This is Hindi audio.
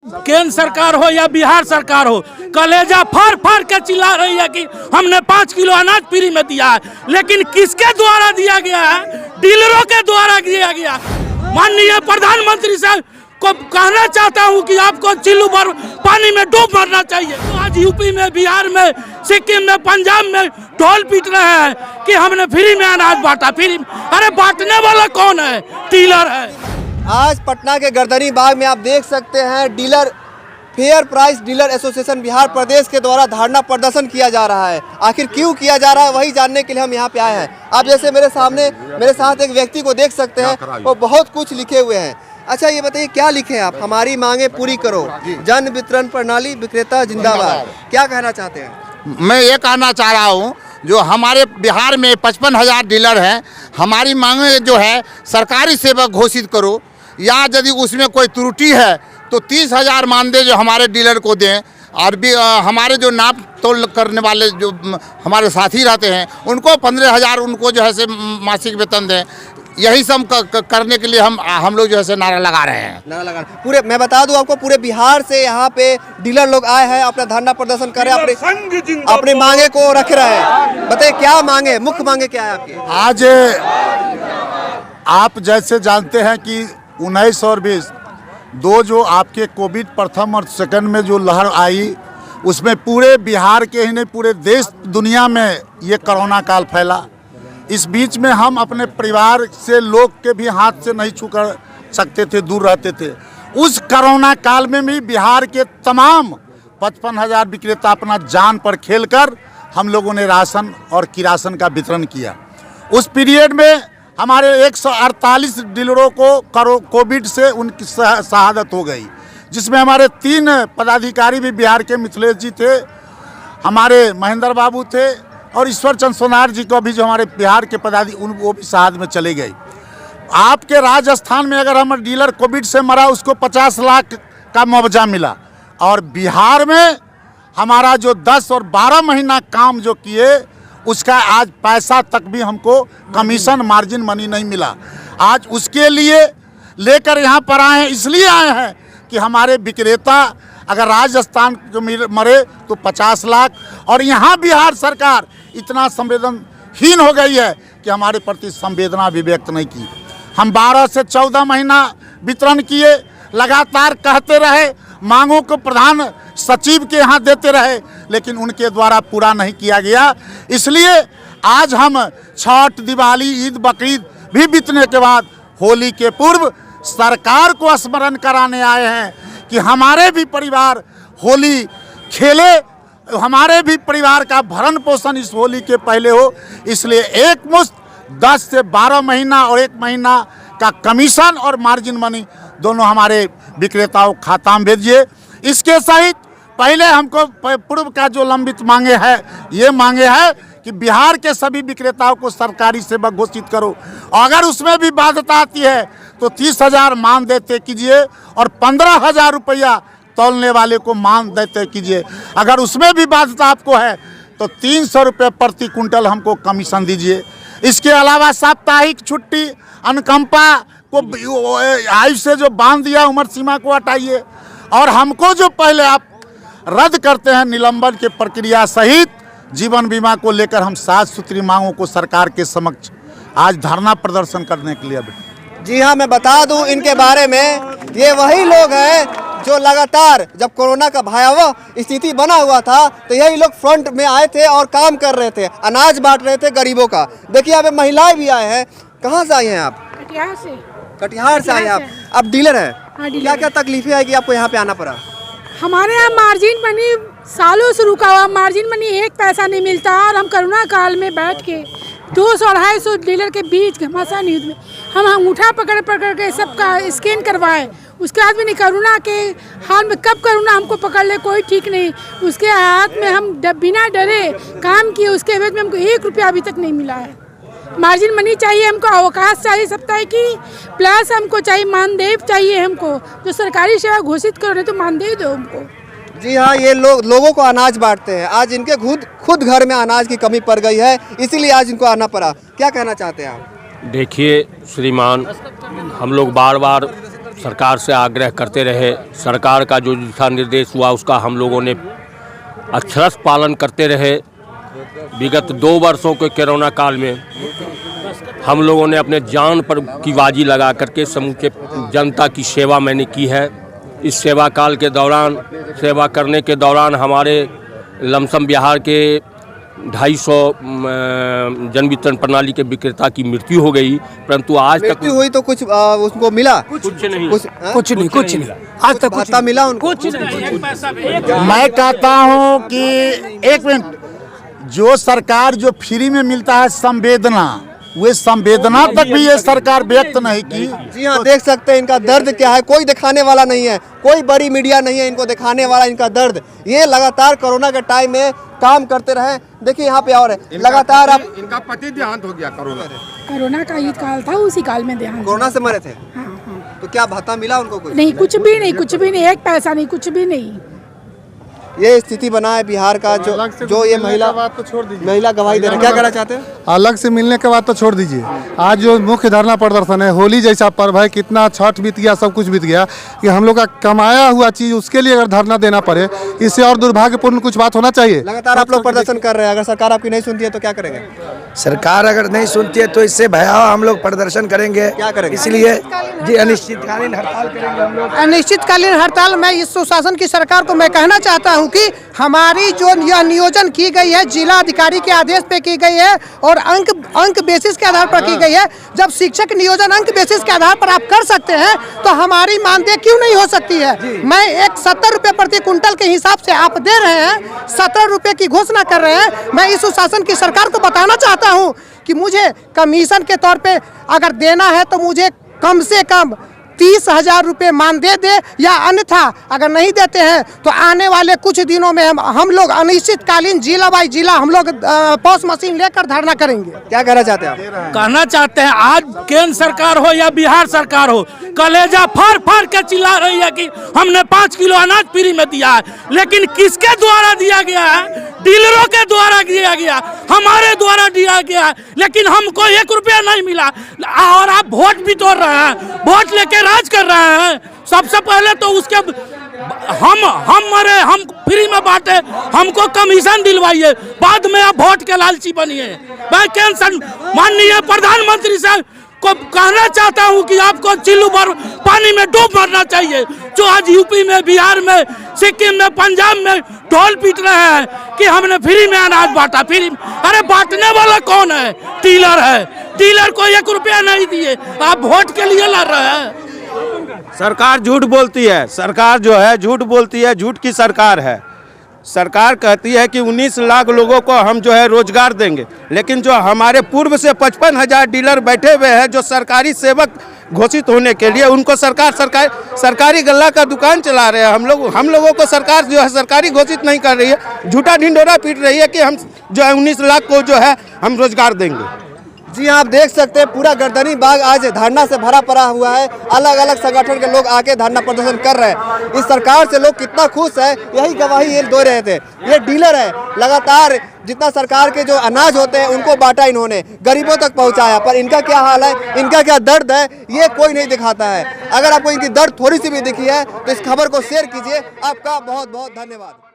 केंद्र सरकार हो या बिहार सरकार हो, कलेजा फाड़ फाड़ के चिल्ला रही है कि हमने 5 किलो अनाज फ्री में दिया है, लेकिन किसके द्वारा दिया गया है? डीलरों के द्वारा दिया गया। माननीय प्रधानमंत्री साहब को कहना चाहता हूं कि आपको चिल्लू भर पानी में डूब मरना चाहिए। तो आज यूपी में, बिहार में, सिक्किम में, पंजाब में ढोल पीट रहे हैं कि हमने फ्री में अनाज बांटा। फ्री, अरे बांटने वाला कौन है? डीलर है। आज पटना के गर्दनी बाग में आप देख सकते हैं dealer fair price dealer association Bihar Pradesh के द्वारा धरना प्रदर्शन किया जा रहा है। आखिर क्यों किया जा रहा है वही जानने के लिए हम यहाँ पे आए हैं। आप जैसे मेरे साथ एक व्यक्ति को देख सकते हैं, वो बहुत कुछ लिखे हुए हैं। अच्छा ये बताइए क्या लिखे हैं आप? हमारी मांगे पूरी करो, जन वितरण प्रणाली विक्रेता जिंदाबाद। क्या कहना चाहते हैं? मैं ये कहना चाह रहा हूँ, जो हमारे बिहार में 55,000 डीलर हैं, हमारी मांगे जो है सरकारी सेवा घोषित करो, या यदि उसमें कोई त्रुटि है तो 30,000 मानदेय जो हमारे डीलर को दें, और भी हमारे जो नाप तोल करने वाले जो हमारे साथी रहते हैं उनको 15,000 उनको जो है से मासिक वेतन दें। यही सब करने के लिए हम लोग जो है से नारा लगा रहे हैं। नारा लगा पूरे, मैं बता दूं आपको, पूरे बिहार से यहाँ पे डीलर लोग आए हैं, अपना धरना प्रदर्शन कर रहे हैं, अपनी मांगे को रख रहे हैं। बताइए क्या मांगे, मुख्य मांगे क्या है आपकी? आज आप जैसे जानते हैं कि 19 और 20 दो जो आपके कोविड प्रथम और सेकंड में जो लहर आई, उसमें पूरे बिहार के ही नहीं पूरे देश दुनिया में ये कोरोना काल फैला। इस बीच में हम अपने परिवार से लोग के भी हाथ से नहीं छू कर सकते थे, दूर रहते थे। उस कोरोना काल में भी बिहार के तमाम 55,000 विक्रेता अपना जान पर खेलकर हम लोगों ने राशन और किरासन का वितरण किया। उस पीरियड में हमारे 148 डीलरों को कोविड से उनकी शहादत हो गई, जिसमें हमारे 3 पदाधिकारी भी बिहार के मिथिलेश जी थे, हमारे महेंद्र बाबू थे, और ईश्वर चंद्र सोनार जी को भी जो हमारे बिहार के वो भी शहादत में चले गए। आपके राजस्थान में अगर हमारे डीलर कोविड से मरा उसको 50 लाख का मुआवजा मिला, और बिहार में हमारा जो 10 और 12 महीना काम जो किए उसका आज पैसा तक भी हमको कमीशन मार्जिन मनी नहीं मिला। आज उसके लिए लेकर यहाँ पर आए हैं, इसलिए आए हैं कि हमारे विक्रेता अगर राजस्थान जो मरे तो 50 लाख, और यहाँ बिहार सरकार इतना संवेदनहीन हो गई है कि हमारे प्रति संवेदना भी व्यक्त नहीं की। हम 12 से 14 महीना वितरण किए, लगातार कहते रहे, मांगों को प्रधान सचिव के यहाँ देते रहे, लेकिन उनके द्वारा पूरा नहीं किया गया। इसलिए आज हम छठ, दिवाली, ईद, बकरीद भी बीतने के बाद होली के पूर्व सरकार को स्मरण कराने आए हैं कि हमारे भी परिवार होली खेले, हमारे भी परिवार का भरण पोषण इस होली के पहले हो। इसलिए एक मुश्त 10 से 12 महीना और 1 महीना का कमीशन और मार्जिन मनी दोनों हमारे विक्रेताओं खाता में भेजिए। इसके सहित पहले हमको पूर्व का जो लंबित मांगे है, ये मांगे है कि बिहार के सभी विक्रेताओं को सरकारी सेवा घोषित करो। अगर उसमें भी बाध्यता आती है तो 30,000 मान देते कीजिए, और 15,000 रुपया तौलने वाले को मान देते कीजिए। अगर उसमें भी बाध्यता आपको है तो 300 रुपये प्रति कुंटल हमको कमीशन दीजिए। इसके अलावा साप्ताहिक छुट्टी, अनुकंपा को आयु से जो बांध दिया उम्र सीमा को हटाइए, और हमको जो पहले आप रद्द करते हैं निलंबन के प्रक्रिया सहित जीवन बीमा को लेकर हम 7 सूत्री मांगों को सरकार के समक्ष आज धरना प्रदर्शन करने के लिए। जी हाँ, मैं बता दूं इनके बारे में, ये वही लोग हैं जो लगातार जब कोरोना का भयावह स्थिति बना हुआ था तो यही लोग फ्रंट में आए थे और काम कर रहे थे, अनाज बांट रहे थे गरीबों का। देखिए यहाँ पे महिलाएं भी आए हैं। कहाँ से आई हैं आप? कटिहार से। कटिहार से आए हैं आप डीलर हैं? हाँ, क्या क्या तकलीफें आई कि आपको यहाँ पे आना पड़ा? हमारे यहाँ मार्जिन मनी सालों से रुका हुआ, मार्जिन मनी 1 पैसा नहीं मिलता, और हम कोरोना काल में बैठ के 200-250 डीलर के बीच घमासान युद्ध में हम अंगूठा पकड़ पकड़ के सबका स्कैन करवाए। उसके बाद भी नहीं, कोरोना के हाल में कब कोरोना हमको पकड़ ले कोई ठीक नहीं। उसके हाथ में हम बिना डरे काम किए, उसके एवज में हमको 1 रुपया अभी तक नहीं मिला है। मार्जिन मनी चाहिए हमको, अवकाश चाहिए सप्ताह की, प्लस हमको चाहिए मानदेय चाहिए हमको, जो सरकारी सेवा घोषित करो, नहीं तो मानदेय दो हमको। जी हाँ, ये लोगों को अनाज बांटते हैं। आज इनके खुद घर में अनाज की कमी पड़ गई है, इसीलिए आज इनको आना पड़ा। क्या कहना चाहते हैं आप? देखिए श्रीमान, हम लोग बार बार सरकार से आग्रह करते रहे। सरकार का जो दिशा निर्देश हुआ उसका हम लोगों ने अक्षरश पालन करते रहे। विगत 2 वर्षों के कोरोना काल में हम लोगों ने अपने जान पर की बाजी लगा करके समूचे जनता की सेवा मैंने की है। इस सेवा काल के दौरान, सेवा करने के दौरान हमारे लमसम बिहार के 250 जन वितरण प्रणाली के विक्रेता की मृत्यु हो गई, परंतु आज तक मृत्यु हुई तो कुछ उसको मिला? कुछ नहीं, कुछ नहीं आज तक भत्ता मिला उनको? कुछ नहीं। मैं कहता हूं कि एक मिनट, जो सरकार जो फ्री में मिलता है संवेदना, वे संवेदना तक भी ये सरकार व्यक्त नहीं की। जी हाँ, देख सकते हैं इनका दर्द क्या है। कोई दिखाने वाला नहीं है, कोई बड़ी मीडिया नहीं है इनको दिखाने वाला इनका दर्द। ये लगातार कोरोना के टाइम में काम करते रहे। देखिए यहाँ पे और है लगातार आप, इनका पति देहांत हो गया कोरोना का ईद काल था, उसी काल में देहांत। कोरोना से मरे थे? हाँ। तो क्या भत्ता मिला उनको? कुछ नहीं, कुछ भी नहीं, कुछ भी नहीं, एक पैसा नहीं, कुछ भी नहीं। ये स्थिति बना है बिहार का। जो ये महिला गवाही दे रहे हैं, क्या कहना चाहते हैं? अलग से मिलने के बाद तो छोड़ दीजिए। आज जो मुख्य धरना प्रदर्शन है, होली जैसा पर्व है, कितना छठ बीत गया, सब कुछ बीत गया, कि हम लोग का कमाया हुआ चीज उसके लिए अगर धरना देना पड़े, इससे और दुर्भाग्यपूर्ण कुछ बात होना चाहिए। लगातार आप लोग प्रदर्शन कर रहे हैं, अगर सरकार आपकी नहीं सुनती है तो क्या करेंगे? सरकार अगर नहीं सुनती है तो इससे भयावह हम लोग प्रदर्शन करेंगे। क्या करेंगे? इसलिए जी अनिश्चितकालीन हड़ताल करेंगे हम लोग। अनिश्चितकालीन हड़ताल। मैं इस सुशासन की सरकार को मैं कहना चाहता हूं कि हमारी जो यह नियोजन की गई है जिला अधिकारी के आदेश पे की गई है और अंक बेसिस के आधार पर की गई है। जब शिक्षक नियोजन अंक बेसिस के आधार पर आप कर सकते हैं तो हमारी मानदेय क्यों नहीं हो सकती है? मैं एक 70 रुपये प्रति कुंटल के हिसाब से आप दे रहे हैं, 17 रुपये की घोषणा कर रहे हैं। मैं इस सुशासन की सरकार को बताना चाहता हूं कि मुझे कमीशन के तौर पे अगर देना है तो मुझे कम से कम 30,000 रुपये मानदेय दे, या अन्यथा अगर नहीं देते हैं तो आने वाले कुछ दिनों में हम लोग अनिश्चितकालीन जिला बाई जिला हम लोग पॉस मशीन लेकर धरना करेंगे। क्या कहना चाहते हैं आप? कहना चाहते हैं आज केंद्र सरकार हो या बिहार सरकार हो, कलेजा फाड़ फाड़ के चिल्ला रही है कि हमने 5 किलो अनाज फ्री में दिया है, लेकिन किसके द्वारा दिया गया है? डीलरों के द्वारा दिया गया, हमारे द्वारा दिया गया, लेकिन हमको 1 रुपया नहीं मिला। और आप वोट भी तोड़ रहे हैं, वोट लेके राज कर रहे हैं। सबसे पहले तो उसके हम मरे, हम फ्री में बांटे, हमको कमीशन दिलवाइए, बाद में आप वोट के लालची बनिए। मैं केंद्र माननीय प्रधानमंत्री साहब को कहना चाहता हूं कि आपको चिल्लू भर पानी में डूब मरना चाहिए। जो आज यूपी में, बिहार में, सिक्किम में, पंजाब में ढोल पीट रहे हैं कि हमने फ्री में अनाज बांटा। फ्री, अरे बांटने वाला कौन है? डीलर है। डीलर को 1 रुपया नहीं दिए, आप वोट के लिए लड़ रहे हैं। सरकार झूठ बोलती है, सरकार जो है झूठ बोलती है, झूठ की सरकार है। सरकार कहती है कि 19 लाख लोगों को हम जो है रोजगार देंगे, लेकिन जो हमारे पूर्व से 55,000 डीलर बैठे हुए हैं जो सरकारी सेवक घोषित होने के लिए, उनको सरकारी गल्ला का दुकान चला रहे हैं। हम लोगों को सरकार जो है सरकारी घोषित नहीं कर रही है, झूठा ढिंडोरा पीट रही है कि हम जो है 19 लाख को जो है हम रोजगार देंगे। जी आप देख सकते हैं पूरा गर्दनी बाग आज धरना से भरा पड़ा हुआ है। अलग अलग संगठन के लोग आके धरना प्रदर्शन कर रहे हैं। इस सरकार से लोग कितना खुश है यही गवाही ये दे रहे थे। ये डीलर है, लगातार जितना सरकार के जो अनाज होते हैं उनको बांटा इन्होंने, गरीबों तक पहुंचाया, पर इनका क्या हाल है, इनका क्या दर्द है, ये कोई नहीं दिखाता है। अगर आपको इनकी दर्द थोड़ी सी भी दिखी है तो इस खबर को शेयर कीजिए। आपका बहुत बहुत धन्यवाद।